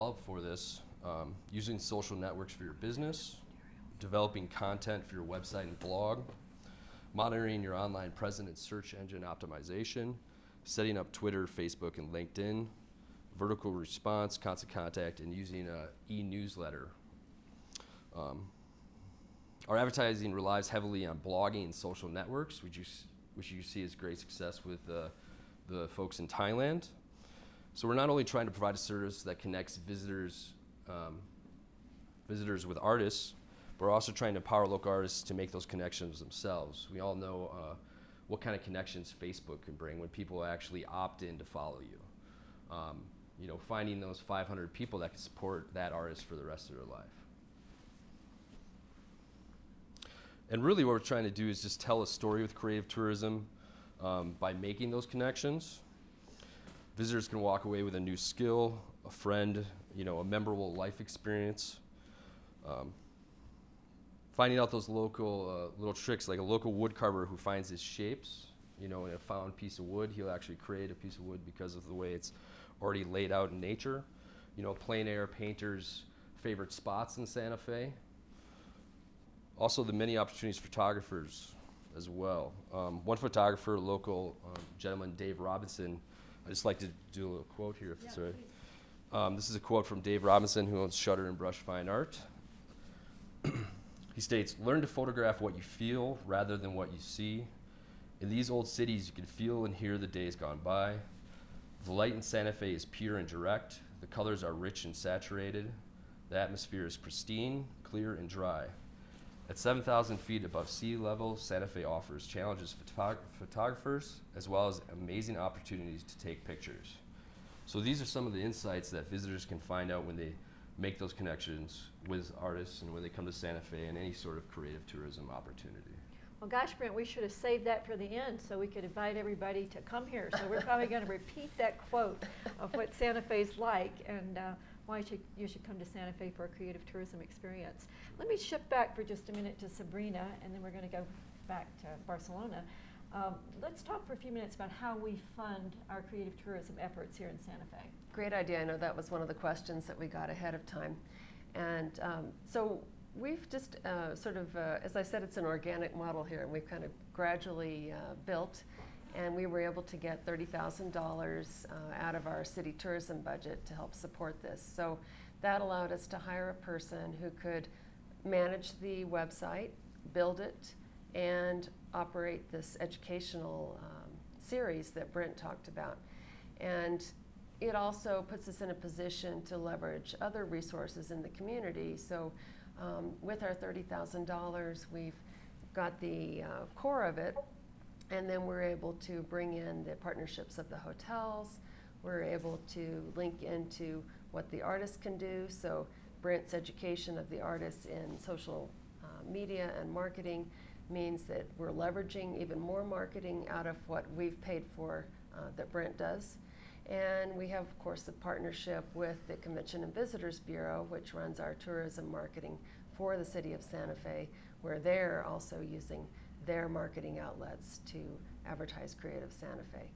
For this, using social networks for your business, developing content for your website and blog, monitoring your online presence and search engine optimization, setting up Twitter, Facebook, and LinkedIn, vertical response, constant contact, and using an e-newsletter. Our advertising relies heavily on blogging and social networks, which you see as great success with the folks in Thailand. So we're not only trying to provide a service that connects visitors with artists, but we're also trying to empower local artists to make those connections themselves. We all know what kind of connections Facebook can bring when people actually opt in to follow you. Finding those 500 people that can support that artist for the rest of their life. And really what we're trying to do is just tell a story with creative tourism by making those connections. Visitors can walk away with a new skill, a friend, a memorable life experience. Finding out those local little tricks, like a local wood carver who finds his shapes, in a found piece of wood, he'll actually create a piece of wood because of the way it's already laid out in nature. Plein air painters' favorite spots in Santa Fe. Also the many opportunities for photographers as well. One photographer, local gentleman, Dave Robinson, I'd just like to do a quote here, if it's all right. This is a quote from Dave Robinson, who owns Shutter and Brush Fine Art. He states, "Learn to photograph what you feel rather than what you see. In these old cities, you can feel and hear the days gone by. The light in Santa Fe is pure and direct. The colors are rich and saturated. The atmosphere is pristine, clear, and dry. At 7,000 feet above sea level, Santa Fe offers challenges for photographers as well as amazing opportunities to take pictures." So these are some of the insights that visitors can find out when they make those connections with artists and when they come to Santa Fe and any sort of creative tourism opportunity. Well, gosh, Brent, we should have saved that for the end so we could invite everybody to come here. So we're probably going to repeat that quote of what Santa Fe's like and why you should come to Santa Fe for a creative tourism experience. Let me shift back for just a minute to Sabrina, and then we're going to go back to Barcelona. Let's talk for a few minutes about how we fund our creative tourism efforts here in Santa Fe. Great idea. I know that was one of the questions that we got ahead of time. And so we've just as I said, it's an organic model here, and we've kind of gradually built. And we were able to get $30,000 out of our city tourism budget to help support this. So that allowed us to hire a person who could manage the website, build it, and operate this educational series that Brent talked about. And it also puts us in a position to leverage other resources in the community. So with our $30,000, we've got the core of it. And then we're able to bring in the partnerships of the hotels. We're able to link into what the artists can do. So Brent's education of the artists in social media and marketing means that we're leveraging even more marketing out of what we've paid for that Brent does. And we have, of course, the partnership with the Convention and Visitors Bureau, which runs our tourism marketing for the city of Santa Fe, where they're also using their marketing outlets to advertise Creative Santa Fe.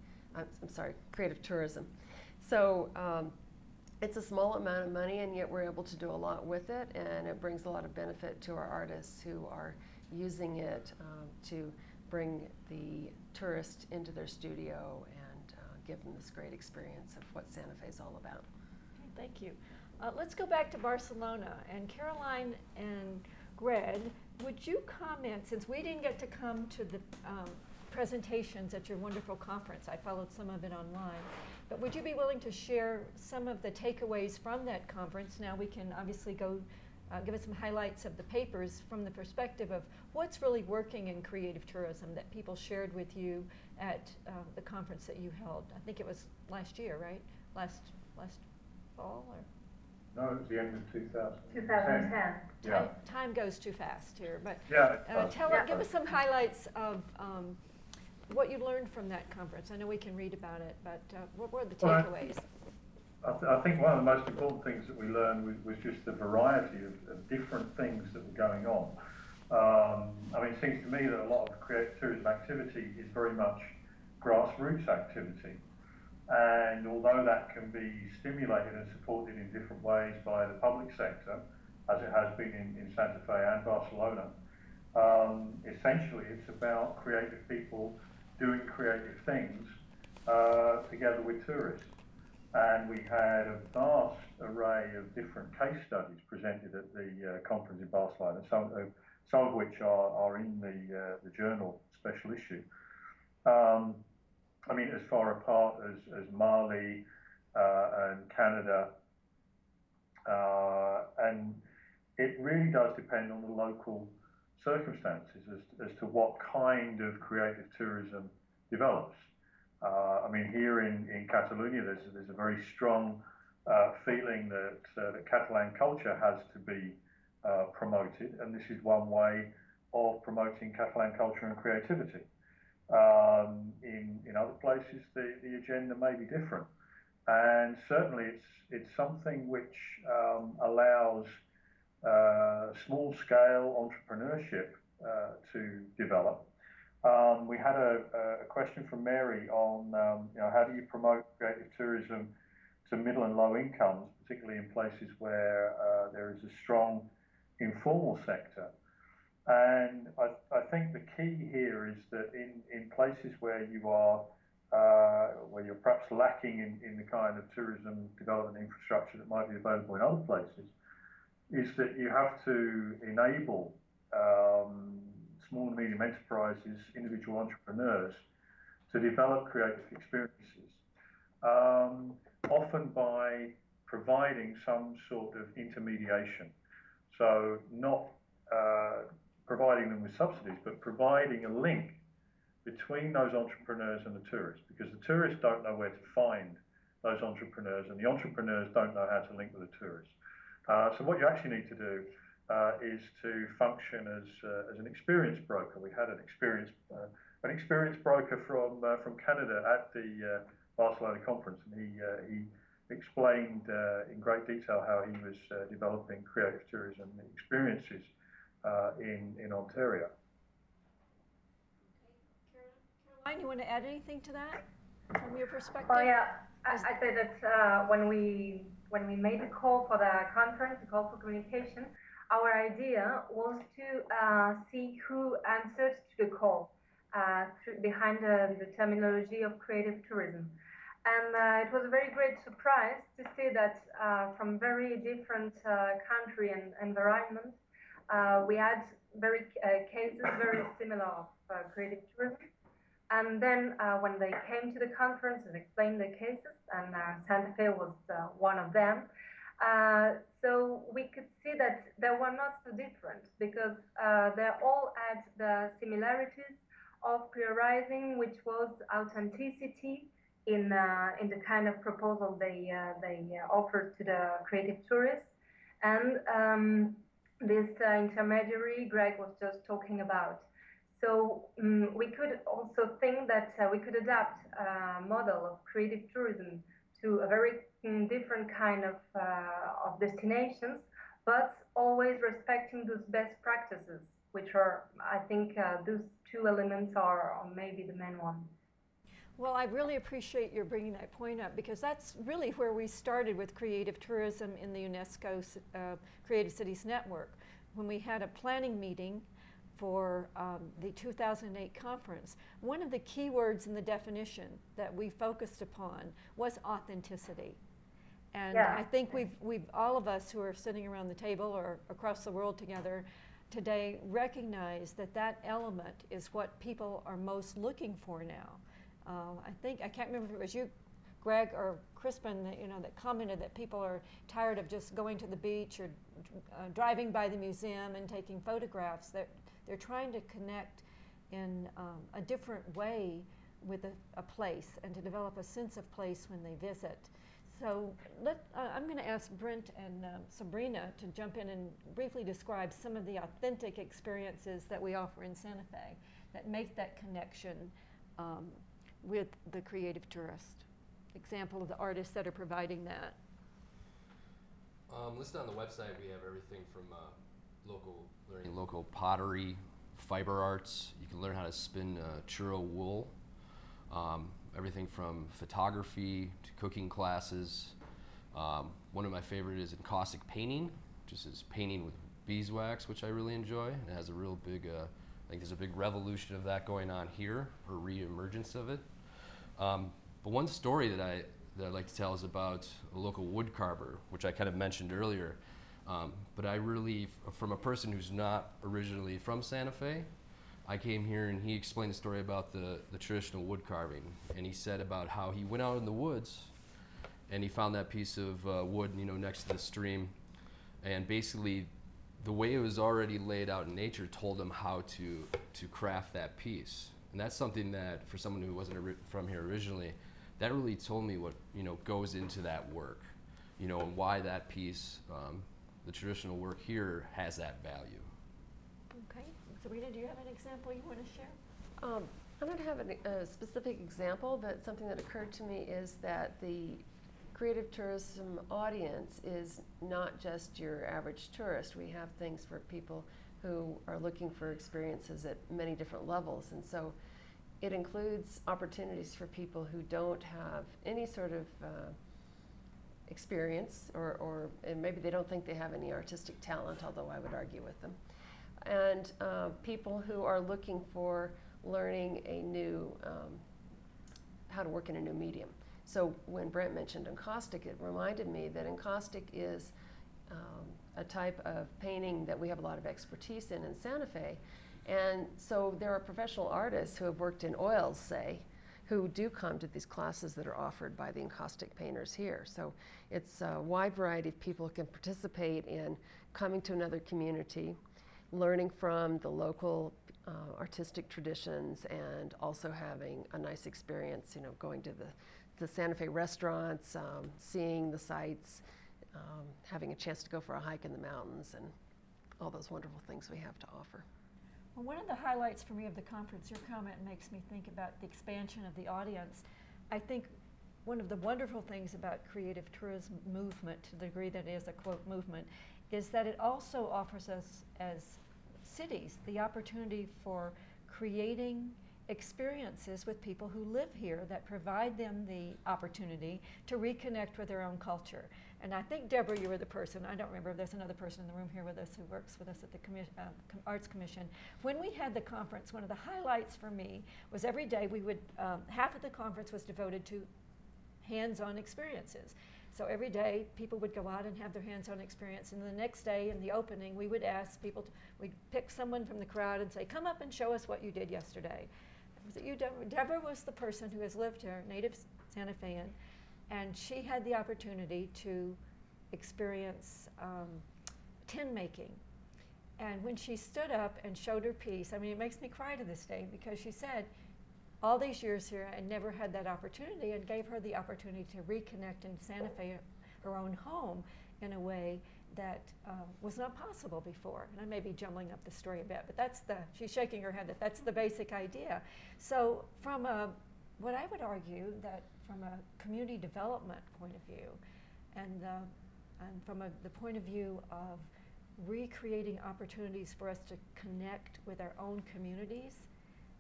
Creative tourism. So it's a small amount of money, and yet we're able to do a lot with it, and it brings a lot of benefit to our artists who are using it to bring the tourist into their studio and give them this great experience of what Santa Fe is all about. Thank you. Let's go back to Barcelona, and Caroline and Greg, would you comment, since we didn't get to come to the presentations at your wonderful conference, I followed some of it online, but would you be willing to share some of the takeaways from that conference? Now we can obviously go give us some highlights of the papers from the perspective of what's really working in creative tourism that people shared with you at the conference that you held. I think it was last year, right? Last fall? Or? No, it was the end of 2010. 2010. Yeah. Time goes too fast here, but yeah, give us some highlights of what you learned from that conference. I know we can read about it, but what were the takeaways? I think one of the most important things that we learned was just the variety of different things that were going on. I mean, it seems to me that a lot of creative tourism activity is very much grassroots activity. And although that can be stimulated and supported in different ways by the public sector, as it has been in Santa Fe and Barcelona, essentially it's about creative people doing creative things together with tourists. And we had a vast array of different case studies presented at the conference in Barcelona, some of which are in the journal special issue. I mean, as far apart as Mali and Canada, and it really does depend on the local circumstances as to what kind of creative tourism develops. I mean, here in Catalonia, there's a very strong feeling that Catalan culture has to be promoted, and this is one way of promoting Catalan culture and creativity. In other places, the agenda may be different, and certainly it's something which allows small-scale entrepreneurship to develop. We had a question from Mary on how do you promote creative tourism to middle and low incomes, particularly in places where there is a strong informal sector. And I think the key here is that in places where you're perhaps lacking in the kind of tourism development infrastructure that might be available in other places, is that you have to enable small and medium enterprises, individual entrepreneurs, to develop creative experiences, often by providing some sort of intermediation. So not providing them with subsidies, but providing a link between those entrepreneurs and the tourists, because the tourists don't know where to find those entrepreneurs, and the entrepreneurs don't know how to link with the tourists. So what you actually need to do is to function as an experience broker. We had an experience broker from Canada at the Barcelona conference, and he explained in great detail how he was developing creative tourism experiences in Ontario. Caroline, you want to add anything to that from your perspective? Well, yeah, I say that when we made the call for the conference, the call for communication, our idea was to see who answered to the call behind the terminology of creative tourism. And it was a very great surprise to see that from very different country and environment, we had cases very similar of creative tourism. And then when they came to the conference and explained their cases, and Santa Fe was one of them, so we could see that they were not so different, because they all had the similarities of prioritizing, which was authenticity in the kind of proposal they offered to the creative tourists, and this intermediary Greg was just talking about. So we could also think that we could adapt a model of creative tourism to a very different kind of destinations, but always respecting those best practices, which are, I think, those two elements are maybe the main one. Well, I really appreciate your bringing that point up, because that's really where we started with creative tourism in the UNESCO Creative Cities Network. When we had a planning meeting for the 2008 conference, one of the key words in the definition that we focused upon was authenticity. And yeah. I think we've all of us who are sitting around the table or across the world together today recognize that that element is what people are most looking for now. I can't remember if it was you, Greg, or Crispin, that commented that people are tired of just going to the beach or driving by the museum and taking photographs. They're trying to connect in a different way with a place and to develop a sense of place when they visit. So I'm going to ask Brent and Sabrina to jump in and briefly describe some of the authentic experiences that we offer in Santa Fe that make that connection with the creative tourist. Example of the artists that are providing that. Listed on the website, we have everything from learning local pottery, fiber arts. You can learn how to spin churro wool. everything from photography to cooking classes. One of my favorite is encaustic painting, which is painting with beeswax, which I really enjoy. It has a real big, I think there's a big revolution of that going on here, or re-emergence of it. But one story that I'd like to tell is about a local wood carver, which I kind of mentioned earlier. But I really, from a person who's not originally from Santa Fe, I came here and he explained the story about the traditional wood carving. And he said about how he went out in the woods and he found that piece of wood, you know, next to the stream. And basically, the way it was already laid out in nature told him how to craft that piece. And that's something that, for someone who wasn't from here originally, that really told me what, you know, goes into that work, you know, and why that piece, the traditional work here, has that value. Okay. Serena, do you have an example you want to share? I don't have a specific example, but something that occurred to me is that the creative tourism audience is not just your average tourist. We have things for people who are looking for experiences at many different levels, and so it includes opportunities for people who don't have any sort of experience, and maybe they don't think they have any artistic talent, although I would argue with them, and people who are looking for learning a new, how to work in a new medium. So when Brent mentioned encaustic, it reminded me that encaustic is a type of painting that we have a lot of expertise in Santa Fe. And so there are professional artists who have worked in oils, say, who do come to these classes that are offered by the encaustic painters here. So it's a wide variety of people who can participate in coming to another community, learning from the local artistic traditions, and also having a nice experience, you know, going to the Santa Fe restaurants, seeing the sights, having a chance to go for a hike in the mountains, and all those wonderful things we have to offer. Well, one of the highlights for me of the conference, your comment makes me think about the expansion of the audience. I think one of the wonderful things about creative tourism movement, to the degree that it is a quote movement, is that it also offers us as cities the opportunity for creating experiences with people who live here that provide them the opportunity to reconnect with their own culture. And I think, Deborah, you were the person, I don't remember if there's another person in the room here with us who works with us at the Arts Commission. When we had the conference, one of the highlights for me was every day we would, half of the conference was devoted to hands-on experiences. So every day people would go out and have their hands-on experience, and the next day in the opening we would ask people, we'd pick someone from the crowd and say, come up and show us what you did yesterday. Was it you, Deborah? Deborah was the person who has lived here, native Santa Fean, and she had the opportunity to experience tin making. And when she stood up and showed her piece, I mean, it makes me cry to this day, because she said, all these years here, I never had that opportunity, and gave her the opportunity to reconnect in Santa Fe, her own home, in a way that was not possible before. And I may be jumbling up the story a bit, but that's she's shaking her head, that's the basic idea. So from what I would argue that from a community development point of view, and from the point of view of recreating opportunities for us to connect with our own communities,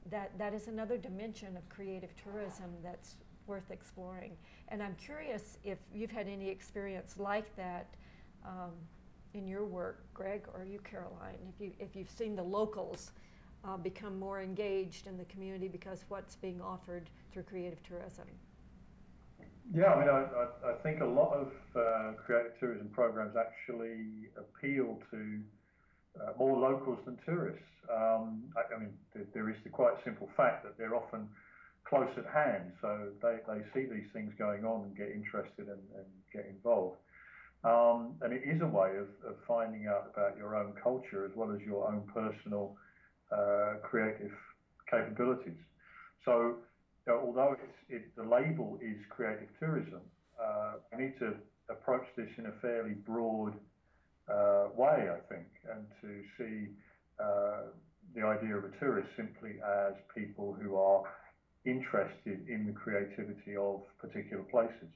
that is another dimension of creative tourism that's worth exploring. And I'm curious if you've had any experience like that in your work, Greg, or you, Caroline, if you've seen the locals become more engaged in the community because of what's being offered through creative tourism. Yeah, I mean, I think a lot of creative tourism programs actually appeal to more locals than tourists. I mean, there is the quite simple fact that they're often close at hand, so they see these things going on and get interested and get involved. And it is a way of finding out about your own culture as well as your own personal creative capabilities. So, although the label is creative tourism, we need to approach this in a fairly broad way, I think, and to see the idea of a tourist simply as people who are interested in the creativity of particular places.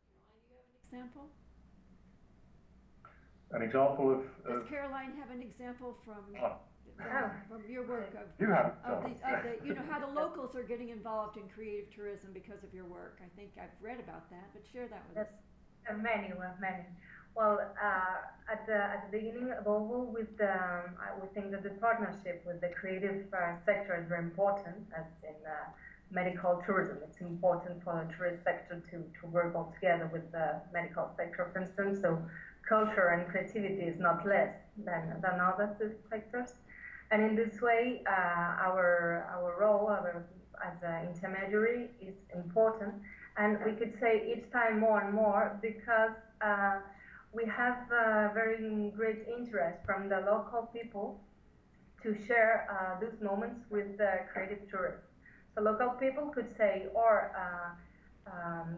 Do you have an example? An example of... Does Caroline have an example from from your work You have you know, how the locals are getting involved in creative tourism because of your work. I think I've read about that, but share that with us. Many, many. Well, at the beginning of all, with the, we think that the partnership with the creative sector is very important, as in medical tourism. It's important for the tourist sector to work all together with the medical sector, for instance. So culture and creativity is not less than other sectors. And in this way, our role as an intermediary is important. And we could say each time more and more, because we have very great interest from the local people to share those moments with the creative tourists. So local people could say, or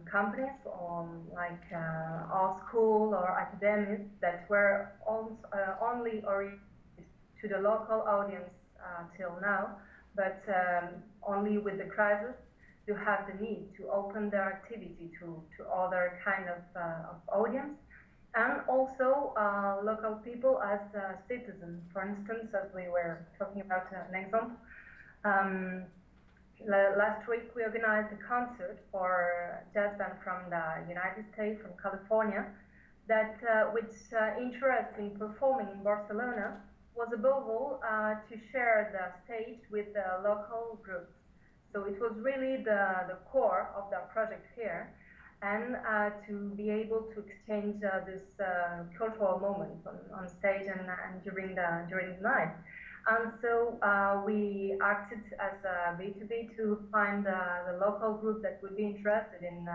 companies, or like our school or academies that were only oriented to the local audience till now, but only with the crisis, you have the need to open their activity to other kind of audience. And also local people as citizens. For instance, as we were talking about an example, last week we organized a concert for a jazz band from the United States, from California, that which interest in performing in Barcelona was above all to share the stage with the local groups. So it was really the core of the project here, and to be able to exchange this cultural moment on stage and during the night. And so we acted as a B2B to find the local group that would be interested in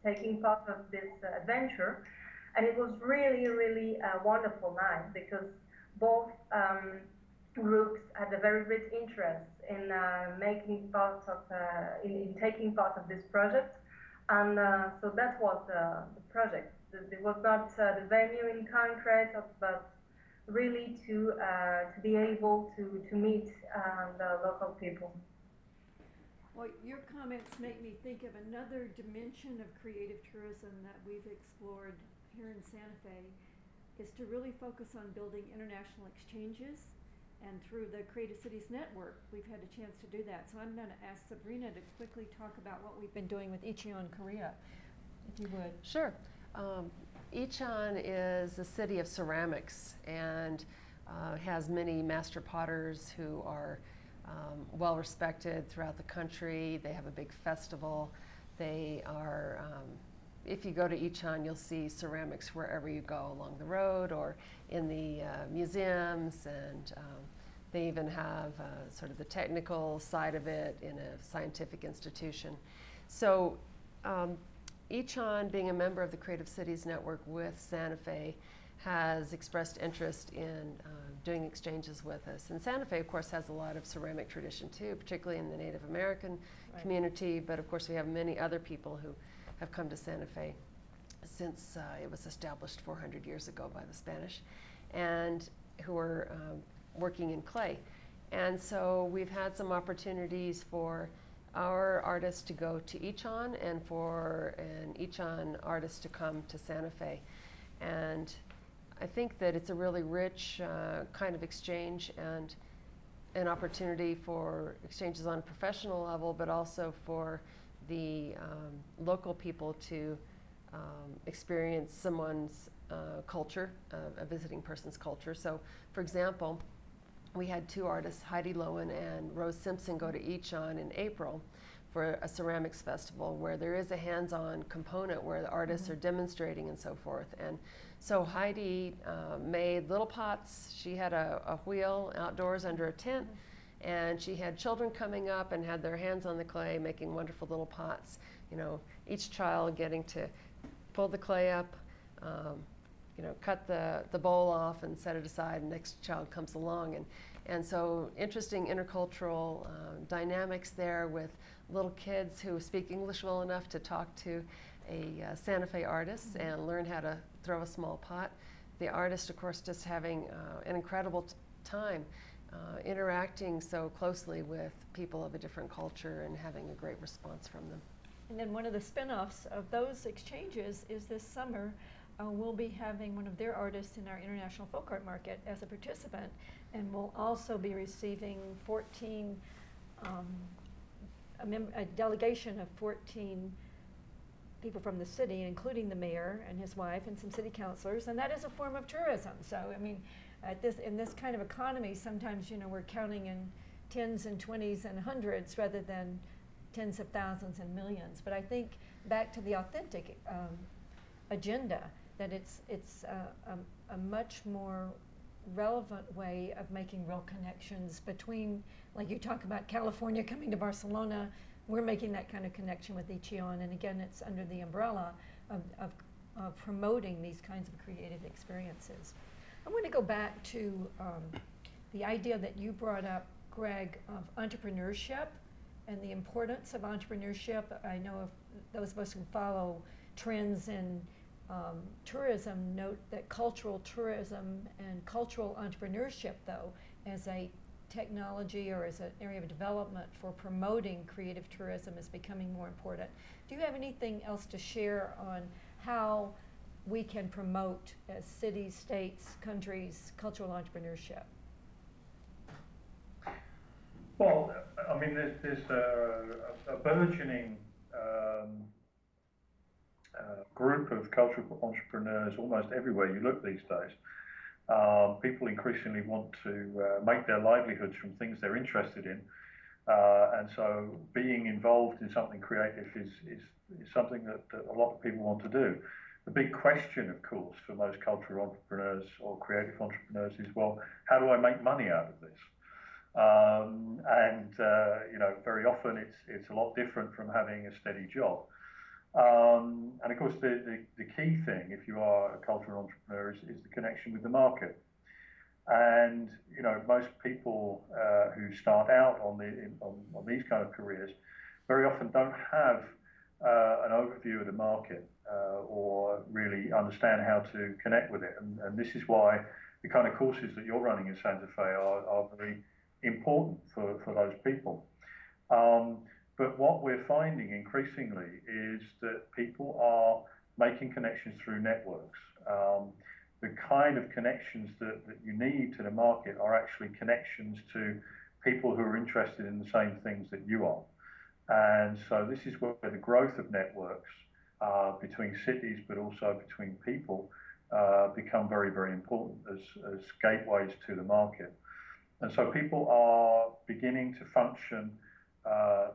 taking part of this adventure. And it was really, really a wonderful night, because both groups had a very great interest in making part of, in taking part of this project. And so that was the project. It was not the venue in concrete, but really to be able to meet the local people. Well, your comments make me think of another dimension of creative tourism that we've explored here in Santa Fe, is to really focus on building international exchanges. And through the Creative Cities Network, we've had a chance to do that. So I'm going to ask Sabrina to quickly talk about what we've been doing with Icheon, Korea, if you would. Sure. Icheon is a city of ceramics, and has many master potters who are well respected throughout the country. They have a big festival. They are, if you go to Icheon, you'll see ceramics wherever you go, along the road or in the museums, and they even have sort of the technical side of it in a scientific institution. So Icheon, being a member of the Creative Cities Network with Santa Fe, has expressed interest in doing exchanges with us. And Santa Fe, of course, has a lot of ceramic tradition too, particularly in the Native American community, but of course we have many other people who have come to Santa Fe since it was established 400 years ago by the Spanish, and who are working in clay. And so we've had some opportunities for our artists to go to Icheon, and for an Icheon artist to come to Santa Fe. And I think that it's a really rich kind of exchange, and an opportunity for exchanges on a professional level, but also for the local people to experience someone's culture, a visiting person's culture. So, for example, we had two artists, Heidi Lowen and Rose Simpson, go to Icheon in April for a ceramics festival where there is a hands-on component where the artists are demonstrating and so forth. And so Heidi made little pots. She had a wheel outdoors under a tent, and she had children coming up and had their hands on the clay making wonderful little pots. You know, each child getting to pull the clay up, you know, cut the bowl off and set it aside, and next child comes along. And so interesting intercultural dynamics there, with little kids who speak English well enough to talk to a Santa Fe artist and learn how to throw a small pot. The artist, of course, just having an incredible time interacting so closely with people of a different culture and having a great response from them. And then one of the spin-offs of those exchanges is this summer, we'll be having one of their artists in our International Folk Art Market as a participant, and we'll also be receiving 14, a delegation of 14 people from the city, including the mayor and his wife and some city councilors, and that is a form of tourism. So, I mean, in this kind of economy, sometimes, you know, we're counting in tens and 20s and hundreds rather than tens of thousands and millions. But I think back to the authentic agenda, that it's a much more relevant way of making real connections between, like you talk about California coming to Barcelona, we're making that kind of connection with Ichion, and again, it's under the umbrella of promoting these kinds of creative experiences. I want to go back to the idea that you brought up, Greg, of entrepreneurship and the importance of entrepreneurship. I know if those of us who follow trends in tourism note that cultural tourism and cultural entrepreneurship, though, as a technology or as an area of development for promoting creative tourism is becoming more important. Do you have anything else to share on how we can promote as cities, states, countries, cultural entrepreneurship? Well, I mean, there's a burgeoning group of cultural entrepreneurs almost everywhere you look these days. People increasingly want to make their livelihoods from things they're interested in, and so being involved in something creative is something that a lot of people want to do. The big question, of course, for most cultural entrepreneurs or creative entrepreneurs is, well, how do I make money out of this? You know, very often it's a lot different from having a steady job. And of course, the key thing, if you are a cultural entrepreneur, is the connection with the market. And you know, most people who start out on these kind of careers very often don't have an overview of the market or really understand how to connect with it. And this is why the kind of courses that you're running in Santa Fe are very important for those people. But what we're finding increasingly is that people are making connections through networks. The kind of connections that you need to the market are actually connections to people who are interested in the same things that you are. And so this is where the growth of networks between cities, but also between people, become very, very important as gateways to the market. And so people are beginning to function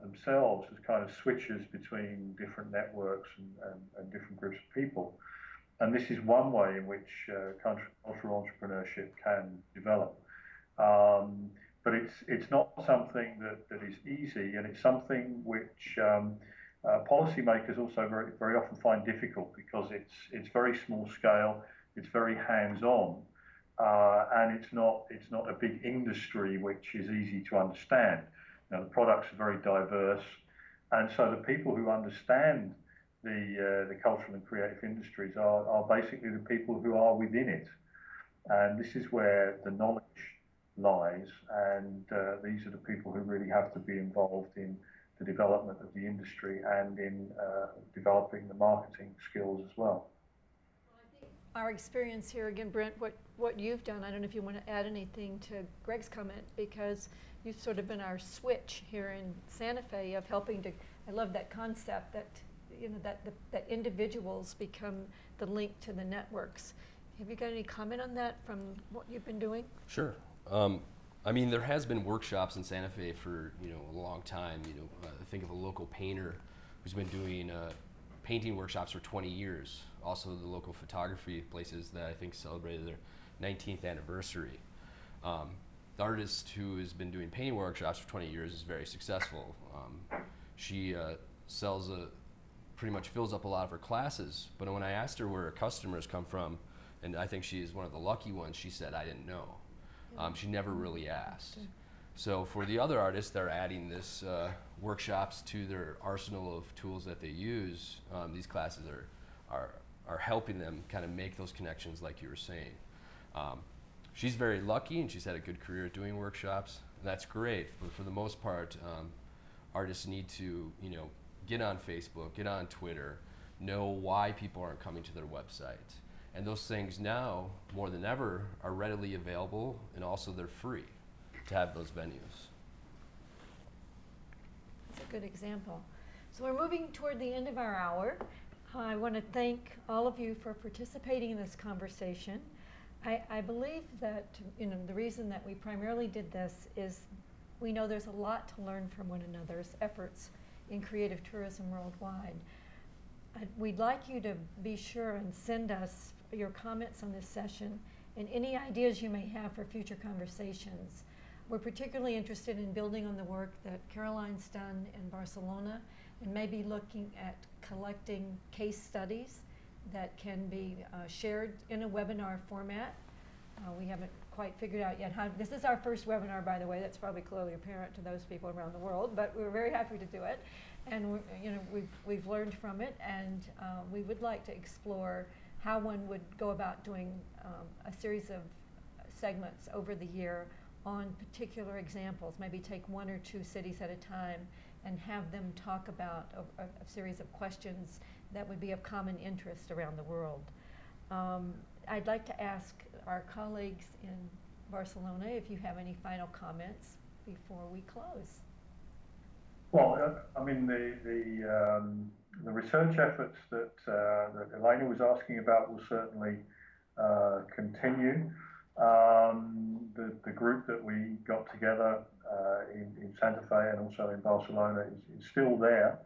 themselves as kind of switches between different networks and different groups of people. And this is one way in which cultural entrepreneurship can develop. But it's not something that is easy, and it's something which policymakers also very, very often find difficult because it's very small scale, it's very hands-on, and it's not a big industry which is easy to understand. Now, the products are very diverse, and so the people who understand the cultural and creative industries are basically the people who are within it. And this is where the knowledge lies, and these are the people who really have to be involved in the development of the industry and in developing the marketing skills as well. Our experience here, again, Brent, what you've done, I don't know if you want to add anything to Greg's comment, because you've sort of been our switch here in Santa Fe of helping to, I love that concept that, you know, that individuals become the link to the networks. Have you got any comment on that from what you've been doing? Sure. I mean, there has been workshops in Santa Fe for, you know, a long time. You know, think of a local painter who's been doing painting workshops for 20 years. Also the local photography places that I think celebrated their 19th anniversary. The artist who has been doing painting workshops for 20 years is very successful. She sells pretty much fills up a lot of her classes, but when I asked her where her customers come from, and I think she is one of the lucky ones, she said, I didn't know. She never really asked. Okay. So for the other artists that are adding this workshops to their arsenal of tools that they use, these classes are helping them kind of make those connections like you were saying. She's very lucky and she's had a good career doing workshops. That's great, but for the most part, artists need to, you know, get on Facebook, get on Twitter, know why people aren't coming to their website. And those things now, more than ever, are readily available, and also they're free to have those venues. That's a good example. So we're moving toward the end of our hour. I want to thank all of you for participating in this conversation. I believe that the reason that we primarily did this is we know there's a lot to learn from one another's efforts in creative tourism worldwide. We'd like you to be sure and send us your comments on this session and any ideas you may have for future conversations. We're particularly interested in building on the work that Caroline's done in Barcelona and maybe looking at collecting case studies that can be shared in a webinar format. We haven't quite figured out yet how. This is our first webinar, by the way. That's probably clearly apparent to those people around the world, but we're very happy to do it. And we've learned from it, and we would like to explore how one would go about doing a series of segments over the year on particular examples, maybe take 1 or 2 cities at a time and have them talk about a series of questions that would be of common interest around the world. I'd like to ask our colleagues in Barcelona if you have any final comments before we close. Well, I mean, the research efforts that Elena was asking about will certainly continue. The group that we got together in Santa Fe and also in Barcelona is still there.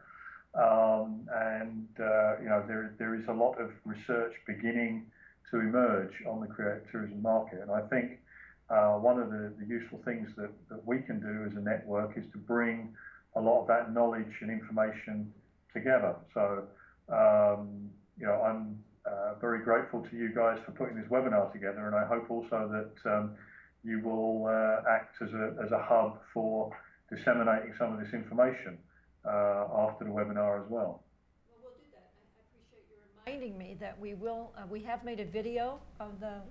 There is a lot of research beginning to emerge on the creative tourism market. And I think one of the useful things that we can do as a network is to bring a lot of that knowledge and information together. So, I'm very grateful to you guys for putting this webinar together, and I hope also that you will act as a hub for disseminating some of this information after the webinar as well. Well, we'll do that. I appreciate you reminding me that we will. We have made a video of the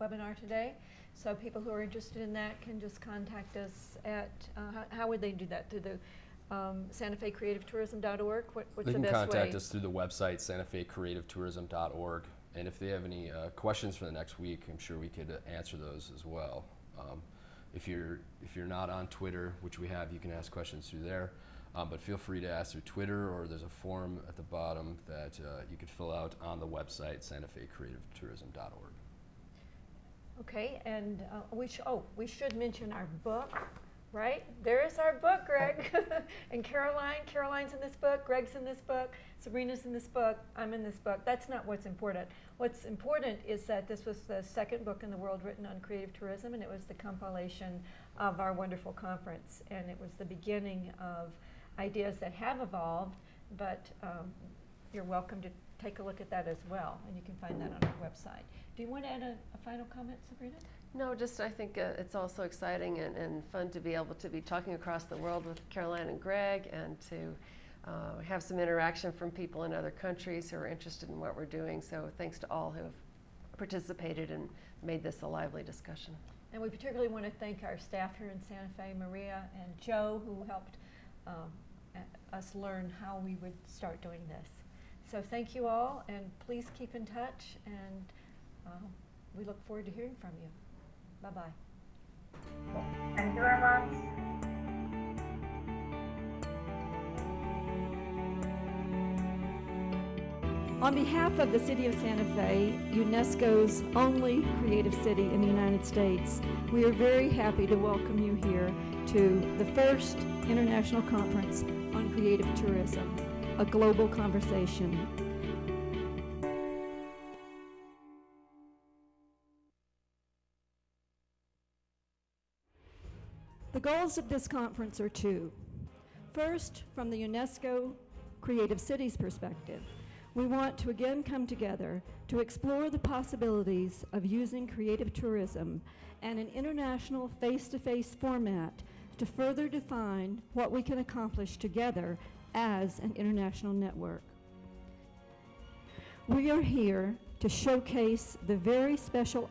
webinar today, so people who are interested in that can just contact us at. How would they do that? Through the SantaFeCreativeTourism.org? What's the best way? They can contact us through the website, SantaFeCreativeTourism.org. And if they have any questions for the next week, I'm sure we could answer those as well. If you're not on Twitter, which we have, you can ask questions through there. But feel free to ask through Twitter, or there's a form at the bottom that you could fill out on the website, SantaFeCreativeTourism.org. Okay, and we should mention our book. Right? There's our book, Greg. And Caroline's in this book, Greg's in this book, Sabrina's in this book, I'm in this book. That's not what's important. What's important is that this was the second book in the world written on creative tourism, and it was the compilation of our wonderful conference. And it was the beginning of ideas that have evolved, but you're welcome to take a look at that as well, and you can find that on our website. Do you want to add a final comment, Sabrina? No, just I think it's also exciting and fun to be able to be talking across the world with Caroline and Greg, and to have some interaction from people in other countries who are interested in what we're doing. So thanks to all who have participated and made this a lively discussion. And we particularly want to thank our staff here in Santa Fe, Maria and Joe, who helped us learn how we would start doing this. So thank you all, and please keep in touch, and we look forward to hearing from you. Bye-bye. Thank you very much. On behalf of the City of Santa Fe, UNESCO's only creative city in the United States, we are very happy to welcome you here to the first International Conference on Creative Tourism, a global conversation. The goals of this conference are 2. First, from the UNESCO Creative Cities perspective, we want to again come together to explore the possibilities of using creative tourism and an international face-to-face format to further define what we can accomplish together as an international network. We are here to showcase the very special